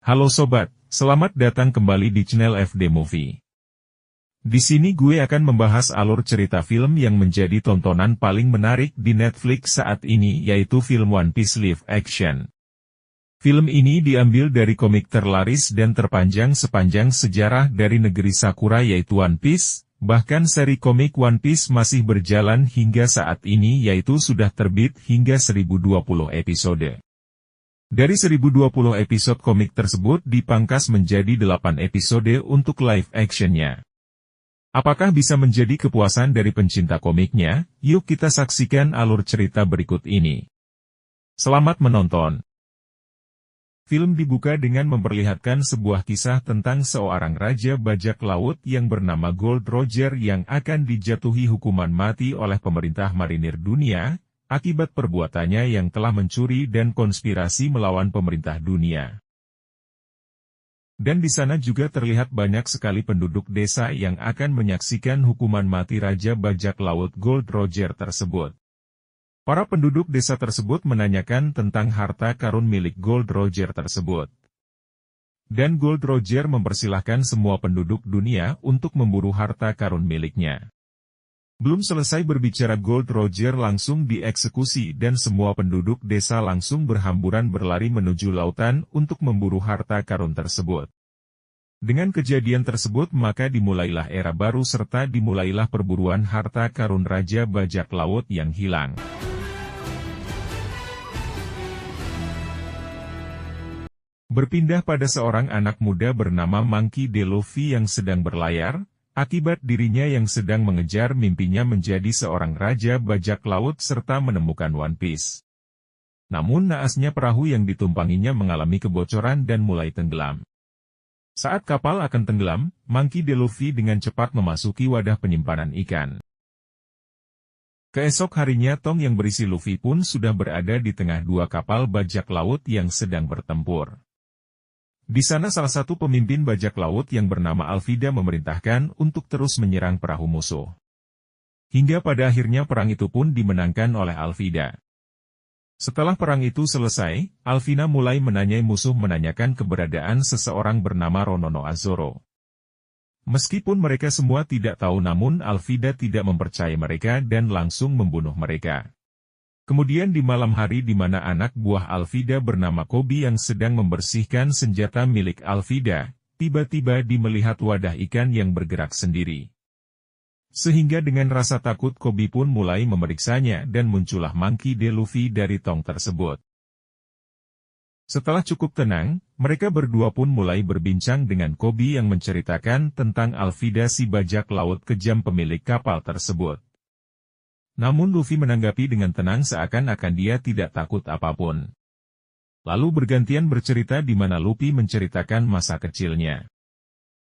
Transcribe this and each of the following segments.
Halo sobat, selamat datang kembali di channel FD Movie. Di sini gue akan membahas alur cerita film yang menjadi tontonan paling menarik di Netflix saat ini, yaitu film One Piece live action. Film ini diambil dari komik terlaris dan terpanjang sepanjang sejarah dari negeri Sakura yaitu One Piece, bahkan seri komik One Piece masih berjalan hingga saat ini yaitu sudah terbit hingga 1020 episode. Dari 1020 episode komik tersebut dipangkas menjadi 8 episode untuk live actionnya. Apakah bisa menjadi kepuasan dari pencinta komiknya? Yuk kita saksikan alur cerita berikut ini. Selamat menonton. Film dibuka dengan memperlihatkan sebuah kisah tentang seorang raja bajak laut yang bernama Gold Roger yang akan dijatuhi hukuman mati oleh pemerintah marinir dunia, akibat perbuatannya yang telah mencuri dan konspirasi melawan pemerintah dunia. Dan di sana juga terlihat banyak sekali penduduk desa yang akan menyaksikan hukuman mati Raja Bajak Laut Gold Roger tersebut. Para penduduk desa tersebut menanyakan tentang harta karun milik Gold Roger tersebut. Dan Gold Roger mempersilahkan semua penduduk dunia untuk memburu harta karun miliknya. Belum selesai berbicara Gold Roger langsung dieksekusi dan semua penduduk desa langsung berhamburan berlari menuju lautan untuk memburu harta karun tersebut. Dengan kejadian tersebut maka dimulailah era baru serta dimulailah perburuan harta karun Raja Bajak Laut yang hilang. Berpindah pada seorang anak muda bernama Monkey D. Luffy yang sedang berlayar, akibat dirinya yang sedang mengejar mimpinya menjadi seorang raja bajak laut serta menemukan One Piece. Namun naasnya perahu yang ditumpanginya mengalami kebocoran dan mulai tenggelam. Saat kapal akan tenggelam, Monkey D. Luffy dengan cepat memasuki wadah penyimpanan ikan. Keesok harinya tong yang berisi Luffy pun sudah berada di tengah dua kapal bajak laut yang sedang bertempur. Di sana salah satu pemimpin bajak laut yang bernama Alvida memerintahkan untuk terus menyerang perahu musuh. Hingga pada akhirnya perang itu pun dimenangkan oleh Alvida. Setelah perang itu selesai, Alvina mulai menanyai musuh menanyakan keberadaan seseorang bernama Ronono Azoro. Meskipun mereka semua tidak tahu namun Alvida tidak mempercayai mereka dan langsung membunuh mereka. Kemudian di malam hari di mana anak buah Alvida bernama Koby yang sedang membersihkan senjata milik Alvida, tiba-tiba melihat wadah ikan yang bergerak sendiri. Sehingga dengan rasa takut Koby pun mulai memeriksanya dan muncullah Monkey D. Luffy dari tong tersebut. Setelah cukup tenang, mereka berdua pun mulai berbincang dengan Koby yang menceritakan tentang Alvida si bajak laut kejam pemilik kapal tersebut. Namun Luffy menanggapi dengan tenang seakan-akan dia tidak takut apapun. Lalu bergantian bercerita di mana Luffy menceritakan masa kecilnya.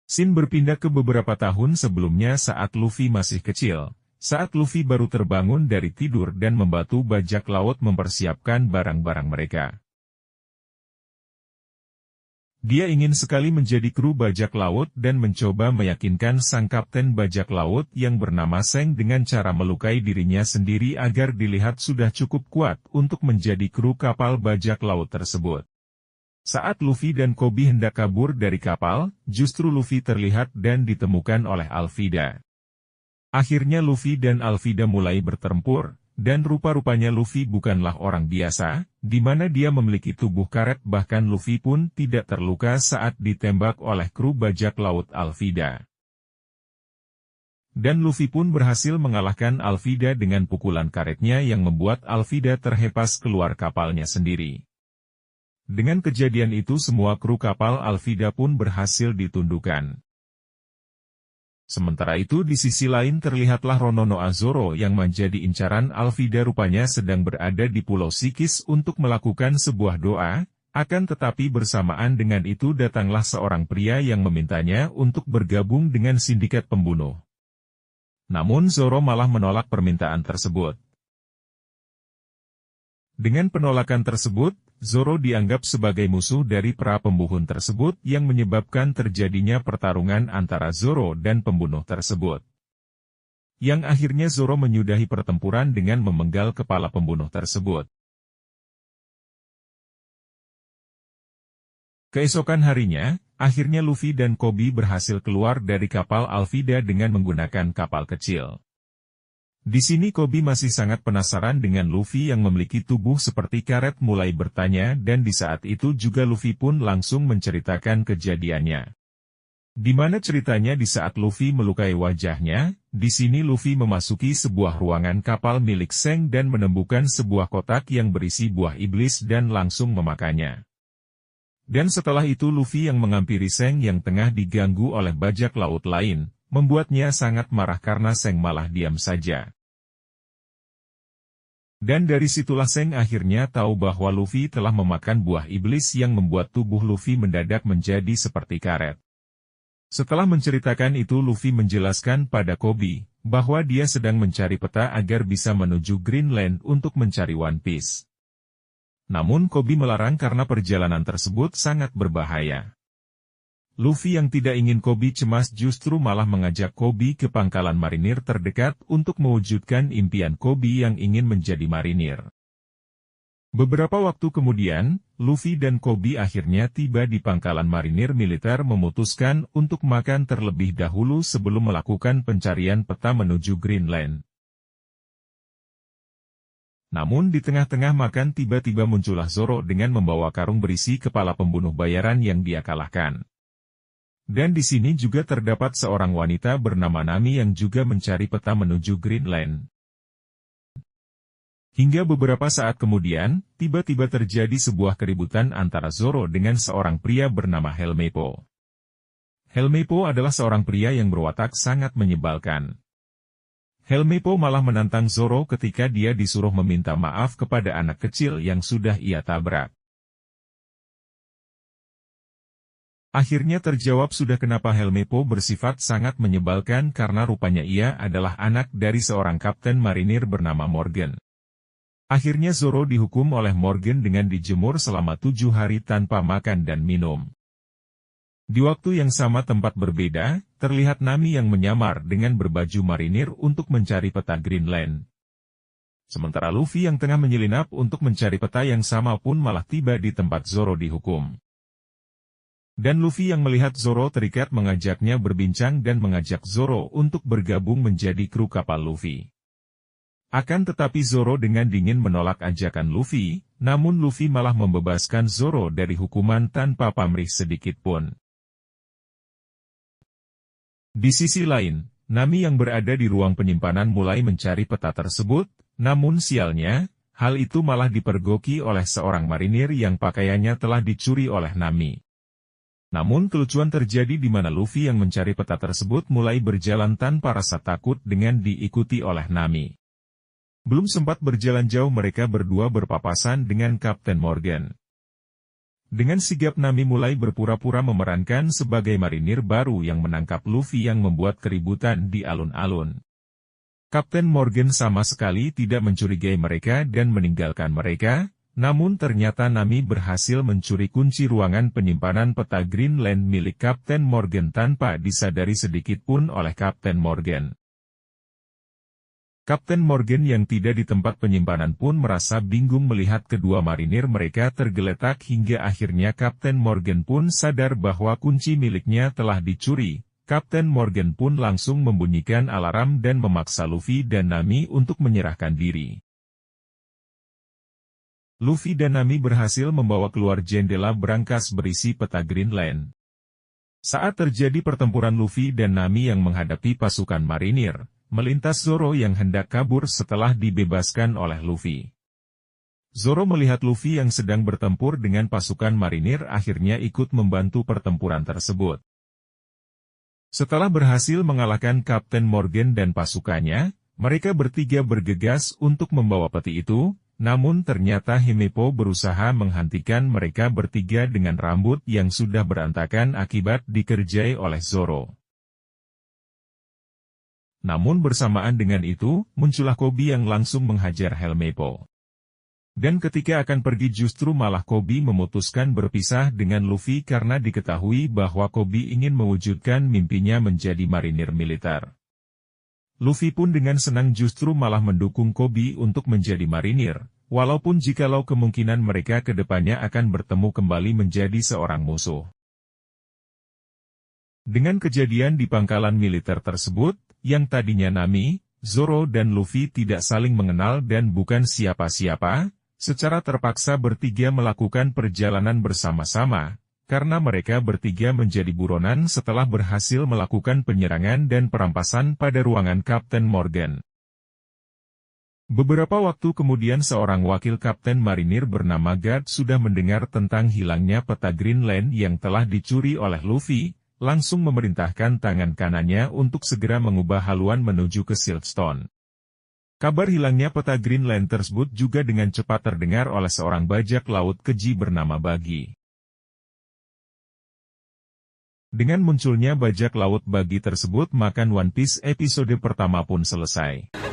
Scene berpindah ke beberapa tahun sebelumnya saat Luffy masih kecil, saat Luffy baru terbangun dari tidur dan membantu bajak laut mempersiapkan barang-barang mereka. Dia ingin sekali menjadi kru bajak laut dan mencoba meyakinkan sang kapten bajak laut yang bernama Seng dengan cara melukai dirinya sendiri agar dilihat sudah cukup kuat untuk menjadi kru kapal bajak laut tersebut. Saat Luffy dan Koby hendak kabur dari kapal, justru Luffy terlihat dan ditemukan oleh Alvida. Akhirnya Luffy dan Alvida mulai bertempur. Dan rupa-rupanya Luffy bukanlah orang biasa, di mana dia memiliki tubuh karet bahkan Luffy pun tidak terluka saat ditembak oleh kru bajak laut Alvida. Dan Luffy pun berhasil mengalahkan Alvida dengan pukulan karetnya yang membuat Alvida terhempas keluar kapalnya sendiri. Dengan kejadian itu semua kru kapal Alvida pun berhasil ditundukkan. Sementara itu di sisi lain terlihatlah Ronono Azoro yang menjadi incaran Alvida rupanya sedang berada di Pulau Sikis untuk melakukan sebuah doa, akan tetapi bersamaan dengan itu datanglah seorang pria yang memintanya untuk bergabung dengan sindikat pembunuh. Namun Zoro malah menolak permintaan tersebut. Dengan penolakan tersebut, Zoro dianggap sebagai musuh dari para pembunuh tersebut yang menyebabkan terjadinya pertarungan antara Zoro dan pembunuh tersebut. Yang akhirnya Zoro menyudahi pertempuran dengan memenggal kepala pembunuh tersebut. Keesokan harinya, akhirnya Luffy dan Koby berhasil keluar dari kapal Alvida dengan menggunakan kapal kecil. Di sini Koby masih sangat penasaran dengan Luffy yang memiliki tubuh seperti karet mulai bertanya dan di saat itu juga Luffy pun langsung menceritakan kejadiannya. Di mana ceritanya di saat Luffy melukai wajahnya, di sini Luffy memasuki sebuah ruangan kapal milik Seng dan menemukan sebuah kotak yang berisi buah iblis dan langsung memakannya. Dan setelah itu Luffy yang menghampiri Seng yang tengah diganggu oleh bajak laut lain, membuatnya sangat marah karena Seng malah diam saja. Dan dari situlah Seng akhirnya tahu bahwa Luffy telah memakan buah iblis yang membuat tubuh Luffy mendadak menjadi seperti karet. Setelah menceritakan itu Luffy menjelaskan pada Koby, bahwa dia sedang mencari peta agar bisa menuju Greenland untuk mencari One Piece. Namun Koby melarang karena perjalanan tersebut sangat berbahaya. Luffy yang tidak ingin Koby cemas justru malah mengajak Koby ke pangkalan marinir terdekat untuk mewujudkan impian Koby yang ingin menjadi marinir. Beberapa waktu kemudian, Luffy dan Koby akhirnya tiba di pangkalan marinir militer memutuskan untuk makan terlebih dahulu sebelum melakukan pencarian peta menuju Greenland. Namun di tengah-tengah makan tiba-tiba muncullah Zoro dengan membawa karung berisi kepala pembunuh bayaran yang dia kalahkan. Dan di sini juga terdapat seorang wanita bernama Nami yang juga mencari peta menuju Greenland. Hingga beberapa saat kemudian, tiba-tiba terjadi sebuah keributan antara Zoro dengan seorang pria bernama Helmeppo. Helmeppo adalah seorang pria yang berwatak sangat menyebalkan. Helmeppo malah menantang Zoro ketika dia disuruh meminta maaf kepada anak kecil yang sudah ia tabrak. Akhirnya terjawab sudah kenapa Helmeppo bersifat sangat menyebalkan karena rupanya ia adalah anak dari seorang kapten marinir bernama Morgan. Akhirnya Zoro dihukum oleh Morgan dengan dijemur selama 7 hari tanpa makan dan minum. Di waktu yang sama tempat berbeda, terlihat Nami yang menyamar dengan berbaju marinir untuk mencari peta Greenland. Sementara Luffy yang tengah menyelinap untuk mencari peta yang sama pun malah tiba di tempat Zoro dihukum. Dan Luffy yang melihat Zoro terikat mengajaknya berbincang dan mengajak Zoro untuk bergabung menjadi kru kapal Luffy. Akan tetapi Zoro dengan dingin menolak ajakan Luffy, namun Luffy malah membebaskan Zoro dari hukuman tanpa pamrih sedikit pun. Di sisi lain, Nami yang berada di ruang penyimpanan mulai mencari peta tersebut, namun sialnya, hal itu malah dipergoki oleh seorang marinir yang pakaiannya telah dicuri oleh Nami. Namun kelucuan terjadi di mana Luffy yang mencari peta tersebut mulai berjalan tanpa rasa takut dengan diikuti oleh Nami. Belum sempat berjalan jauh mereka berdua berpapasan dengan Kapten Morgan. Dengan sigap Nami mulai berpura-pura memerankan sebagai marinir baru yang menangkap Luffy yang membuat keributan di alun-alun. Kapten Morgan sama sekali tidak mencurigai mereka dan meninggalkan mereka, namun ternyata Nami berhasil mencuri kunci ruangan penyimpanan peta Greenland milik Kapten Morgan tanpa disadari sedikit pun oleh Kapten Morgan. Kapten Morgan yang tidak di tempat penyimpanan pun merasa bingung melihat kedua marinir mereka tergeletak hingga akhirnya Kapten Morgan pun sadar bahwa kunci miliknya telah dicuri. Kapten Morgan pun langsung membunyikan alarm dan memaksa Luffy dan Nami untuk menyerahkan diri. Luffy dan Nami berhasil membawa keluar jendela berangkas berisi peta Greenland. Saat terjadi pertempuran Luffy dan Nami yang menghadapi pasukan marinir, melintas Zoro yang hendak kabur setelah dibebaskan oleh Luffy. Zoro melihat Luffy yang sedang bertempur dengan pasukan marinir akhirnya ikut membantu pertempuran tersebut. Setelah berhasil mengalahkan Kapten Morgan dan pasukannya, mereka bertiga bergegas untuk membawa peti itu, namun ternyata Helmeppo berusaha menghentikan mereka bertiga dengan rambut yang sudah berantakan akibat dikerjai oleh Zoro. Namun bersamaan dengan itu, muncullah Koby yang langsung menghajar Helmeppo. Dan ketika akan pergi justru malah Koby memutuskan berpisah dengan Luffy karena diketahui bahwa Koby ingin mewujudkan mimpinya menjadi marinir militer. Luffy pun dengan senang justru malah mendukung Koby untuk menjadi marinir, Walaupun jikalau kemungkinan mereka ke depannya akan bertemu kembali menjadi seorang musuh. Dengan kejadian di pangkalan militer tersebut, yang tadinya Nami, Zoro dan Luffy tidak saling mengenal dan bukan siapa-siapa, secara terpaksa bertiga melakukan perjalanan bersama-sama, karena mereka bertiga menjadi buronan setelah berhasil melakukan penyerangan dan perampasan pada ruangan Kapten Morgan. Beberapa waktu kemudian seorang wakil kapten marinir bernama Garp sudah mendengar tentang hilangnya peta Greenland yang telah dicuri oleh Luffy, langsung memerintahkan tangan kanannya untuk segera mengubah haluan menuju ke Siltstone. Kabar hilangnya peta Greenland tersebut juga dengan cepat terdengar oleh seorang bajak laut keji bernama Buggy. Dengan munculnya bajak laut Buggy tersebut, maka One Piece episode pertama pun selesai.